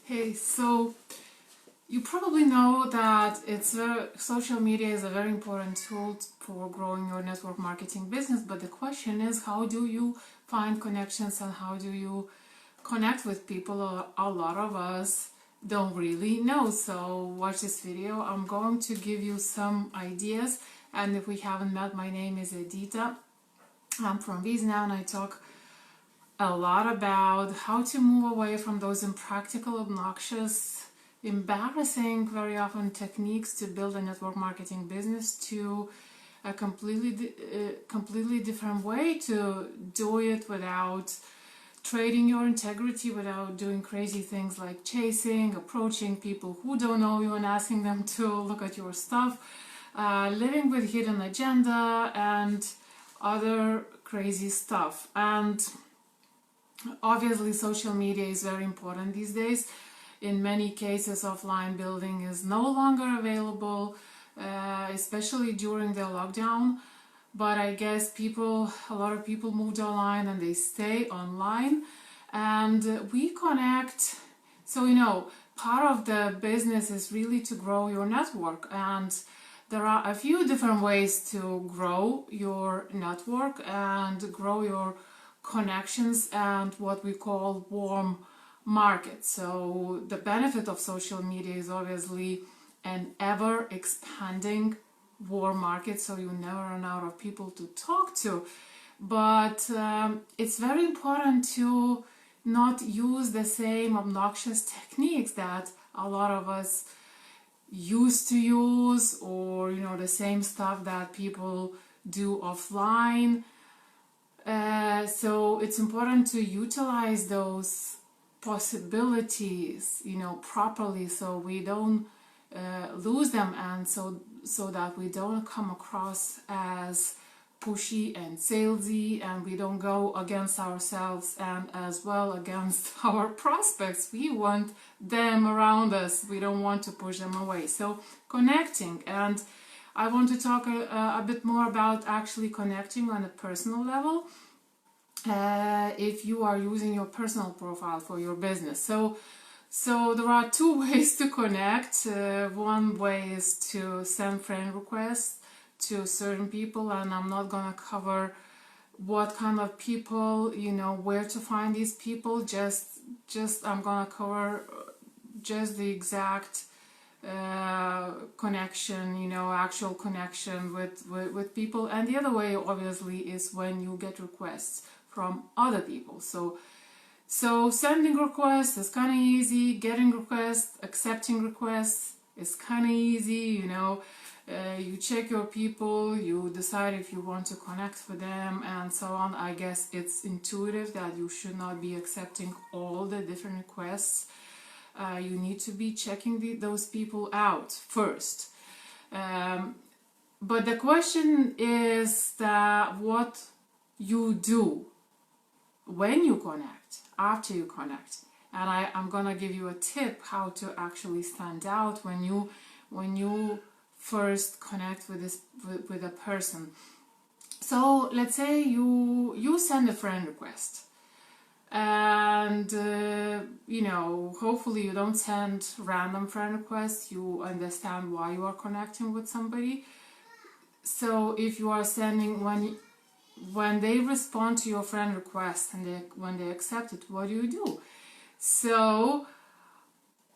Hey, so you probably know that social media is a very important tool for growing your network marketing business, but the question is, how do you find connections and how do you connect with people? A lot of us don't really know. So watch this video. I'm going to give you some ideas, and if we haven't met, my name is Edita. I'm from VIE now, and I talk a lot about how to move away from those impractical, obnoxious, embarrassing, very often techniques to build a network marketing business to a completely different way to do it without trading your integrity, without doing crazy things like chasing, approaching people who don't know you and asking them to look at your stuff, living with hidden agenda and other crazy stuff. And obviously, social media is very important these days. In many cases, offline building is no longer available, especially during the lockdown. But I guess a lot of people moved online and they stay online. And we connect. So, part of the business is really to grow your network. And there are a few different ways to grow your network and grow your connections and what we call warm market. So the benefit of social media is obviously an ever expanding warm market, so you never run out of people to talk to. But it's very important to not use the same obnoxious techniques that a lot of us used to use, or the same stuff that people do offline. So it's important to utilize those possibilities, properly, so we don't lose them, and so that we don't come across as pushy and salesy, and we don't go against ourselves and as well against our prospects. We want them around us. We don't want to push them away. So connecting, and I want to talk a bit more about actually connecting on a personal level if you are using your personal profile for your business. So there are two ways to connect. One way is to send friend requests to certain people, and I'm not going to cover what kind of people, where to find these people. Just I'm going to cover just the exact connection, actual connection with people. And the other way obviously is when you get requests from other people. So sending requests is kind of easy, getting requests, accepting requests is kind of easy. You check your people, you decide if you want to connect with them and so on. I guess it's intuitive that you should not be accepting all the different requests. You need to be checking those people out first. But the question is that what you do when you connect, after you connect. And I'm gonna give you a tip how to actually stand out when you first connect with a person. So let's say you send a friend request, and hopefully you don't send random friend requests. You understand why you are connecting with somebody. So if you are sending, when they respond to your friend request and when they accept it, what do? So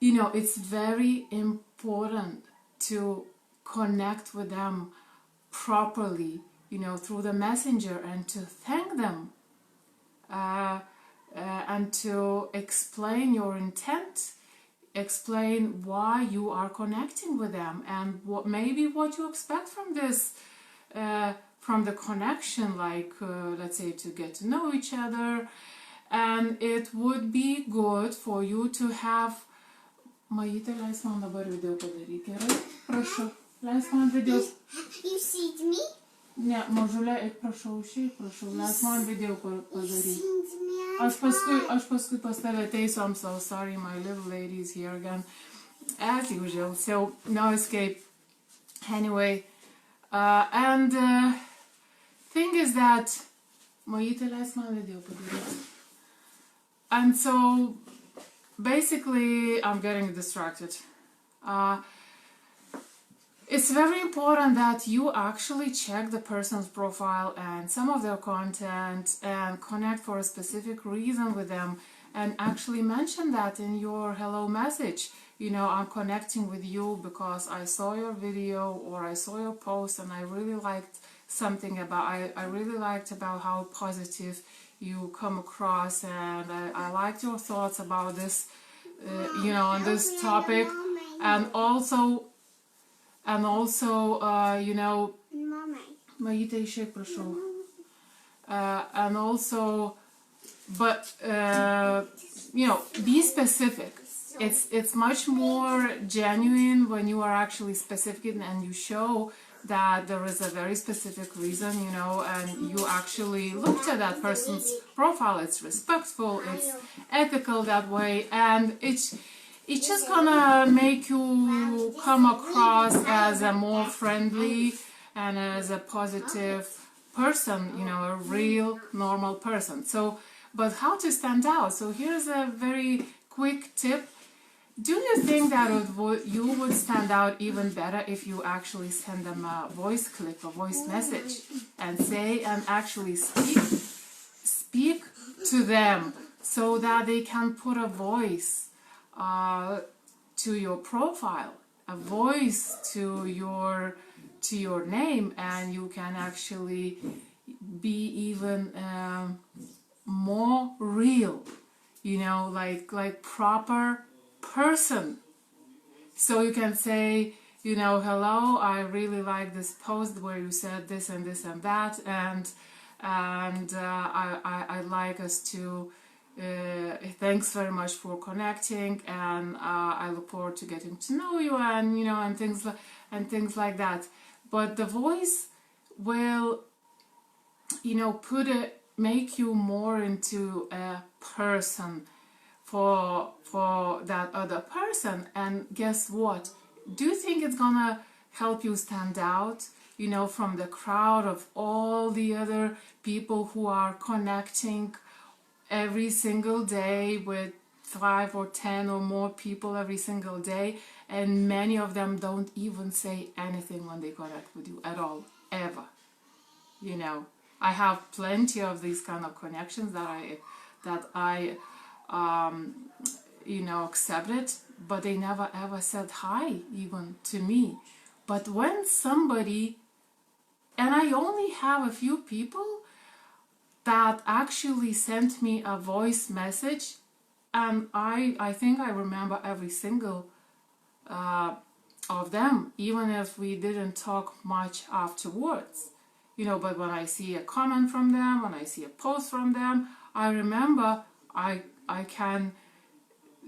it's very important to connect with them properly, through the messenger, and to thank them, and to explain your intent, explain why you are connecting with them, and what you expect from this, from the connection, like let's say to get to know each other. And it would be good for you to have. Maite, leisk man dabar video padaryti, gerai? Prašau, leisk man video. You see me? Ne, mažulė, eik prašau, leisk man video padaryti. Aš paskui pas tave ateisiu. I'm so sorry, my little lady is here again, as usual, so no escape. Anyway, and thing is that Maite, leisk man video padaryti. And so basically, I'm getting distracted. It's very important that you actually check the person's profile and some of their content and connect for a specific reason with them, and actually mention that in your hello message. You know, I'm connecting with you because I saw your video or I saw your post and I really liked something about, I really liked about how positive you come across, and I liked your thoughts about this, you know, on this topic. And also, you know, Maite, išeik, prašau. And also, but you know, be specific. It's much more genuine when you are actually specific and you show that there is a very specific reason, you know, and you actually looked at that person's profile. It's respectful, it's ethical that way, and it's just gonna make you come across as a more friendly and as a positive person, you know, a real normal person. So, but how to stand out? So here's a very quick tip. Do you think that you would stand out even better if you actually send them a voice clip, a voice message, and say and actually speak to them so that they can put a voice to your profile, a voice to your name, and you can actually be even more real, you know, like proper person. So you can say, you know, hello, I really like this post where you said this and this and that, and I'd like us to thanks very much for connecting, and I look forward to getting to know you, and you know, and things like that. But the voice will, you know, make you more into a person for that other person. And guess what? Do you think it's gonna help you stand out, you know, from the crowd of all the other people who are connecting every single day with 5 or 10 or more people every single day, and many of them don't even say anything when they connect with you at all, ever? You know, I have plenty of these kind of connections that I you know, accepted, but they never ever said hi even to me. But when somebody, and I only have a few people that actually sent me a voice message, and I think I remember every single of them, even if we didn't talk much afterwards, you know. But when I see a comment from them, when I see a post from them, I remember, I can,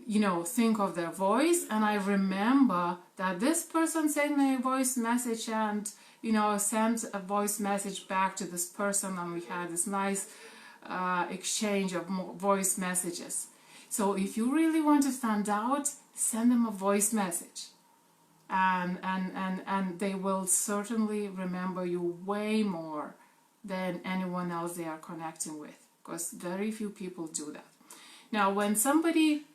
you know, think of their voice, and I remember that this person sent me a voice message, and you know, sent a voice message back to this person, and we had this nice exchange of voice messages. So if you really want to stand out, send them a voice message, and they will certainly remember you way more than anyone else they are connecting with, because very few people do that. Now, when somebody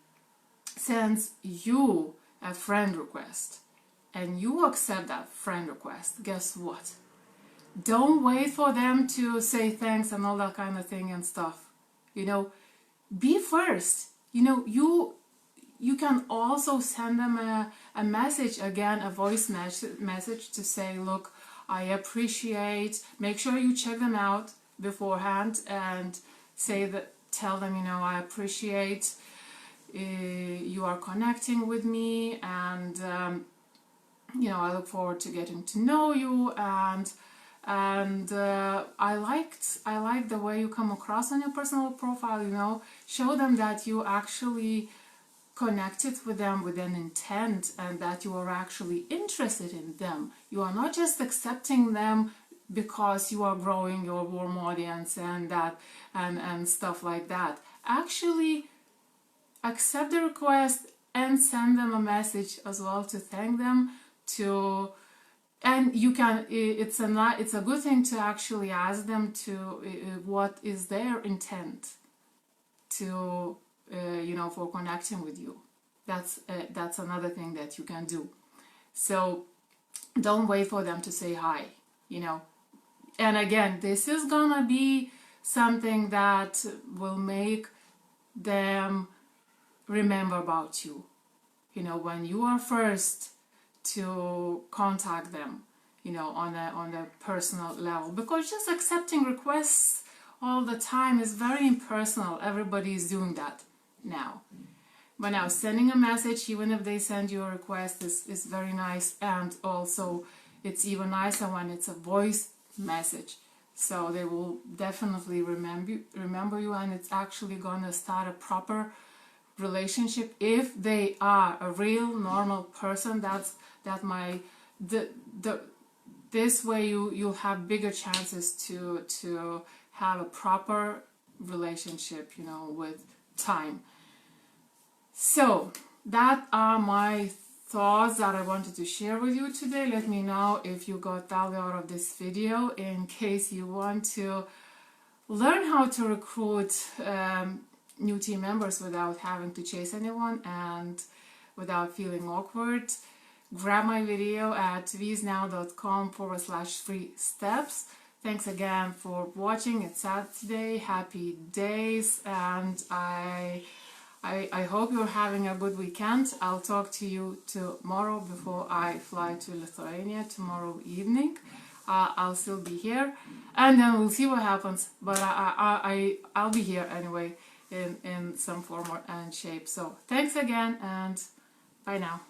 sends you a friend request and you accept that friend request, guess what? Don't wait for them to say thanks and all that kind of thing and stuff. You know, be first. You know, you can also send them a message, again, a voice message to say, look, I appreciate, make sure you check them out beforehand and tell them, you know, I appreciate you are connecting with me, and you know, I look forward to getting to know you, and I like the way you come across on your personal profile. You know, show them that you actually connected with them with an intent, and that you are actually interested in them. You are not just accepting them because you are growing your warm audience and that and stuff like that. Actually accept the request and send them a message as well to thank them, and you can, it's a good thing to actually ask them to what is their intent to for connecting with you. That's another thing that you can do. So don't wait for them to say hi, And again, this is gonna be something that will make them remember about you. When you are first to contact them, on a personal level, because just accepting requests all the time is very impersonal. Everybody is doing that now. But now sending a message, even if they send you a request, is very nice, and also it's even nicer when it's a voice message. So they will definitely remember you, and it's actually gonna start a proper relationship if they are a real normal person. This way you'll have bigger chances to have a proper relationship, with time. So that are my thoughts that I wanted to share with you today. Let me know if you got value out of this video. In case you want to learn how to recruit new team members without having to chase anyone and without feeling awkward, grab my video at viesnow.com/free steps. Thanks again for watching. It's Saturday. Happy days, and I hope you're having a good weekend. I'll talk to you tomorrow before I fly to Lithuania tomorrow evening. I'll still be here, and then we'll see what happens. But I'll be here anyway in some form and shape. So thanks again, and bye now.